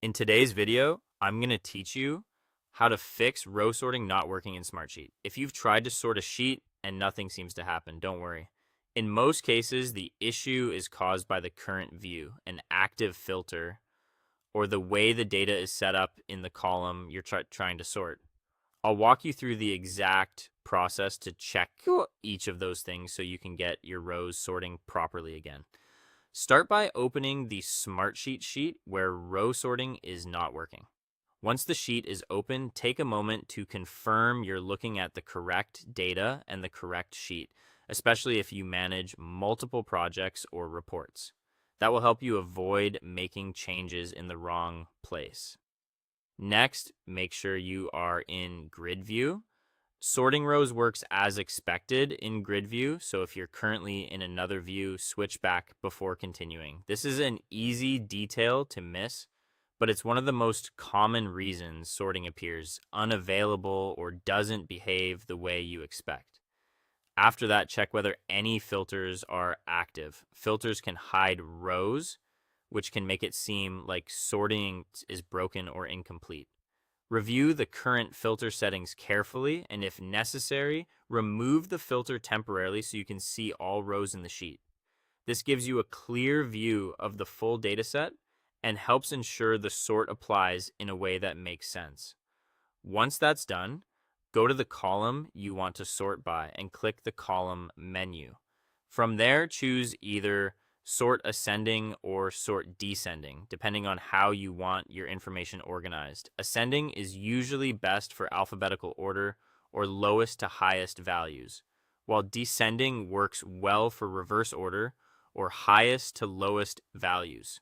In today's video, I'm going to teach you how to fix row sorting not working in Smartsheet. If you've tried to sort a sheet and nothing seems to happen, don't worry. In most cases, the issue is caused by the current view, an active filter, or the way the data is set up in the column you're trying to sort. I'll walk you through the exact process to check each of those things so you can get your rows sorting properly again. Start by opening the Smartsheet sheet where row sorting is not working. Once the sheet is open, take a moment to confirm you're looking at the correct data and the correct sheet, especially if you manage multiple projects or reports. That will help you avoid making changes in the wrong place. Next, make sure you are in grid view. Sorting rows works as expected in grid view, so if you're currently in another view, switch back before continuing. This is an easy detail to miss, but it's one of the most common reasons sorting appears unavailable or doesn't behave the way you expect. After that, check whether any filters are active. Filters can hide rows, which can make it seem like sorting is broken or incomplete. Review the current filter settings carefully, and if necessary, remove the filter temporarily so you can see all rows in the sheet. This gives you a clear view of the full dataset and helps ensure the sort applies in a way that makes sense. Once that's done, go to the column you want to sort by and click the column menu. From there, choose either sort ascending or sort descending, depending on how you want your information organized. Ascending is usually best for alphabetical order or lowest to highest values, while descending works well for reverse order or highest to lowest values.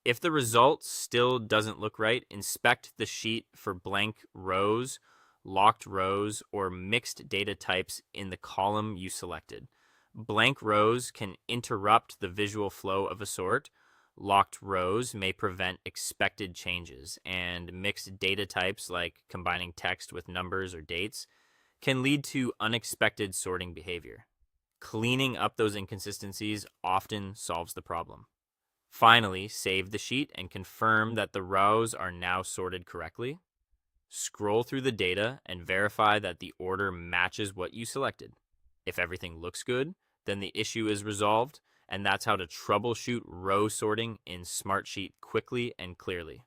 If the result still doesn't look right, inspect the sheet for blank rows, locked rows, or mixed data types in the column you selected. Blank rows can interrupt the visual flow of a sort. Locked rows may prevent expected changes, and mixed data types, like combining text with numbers or dates, can lead to unexpected sorting behavior. Cleaning up those inconsistencies often solves the problem. Finally, save the sheet and confirm that the rows are now sorted correctly. Scroll through the data and verify that the order matches what you selected. If everything looks good, then the issue is resolved, and that's how to troubleshoot row sorting in Smartsheet quickly and clearly.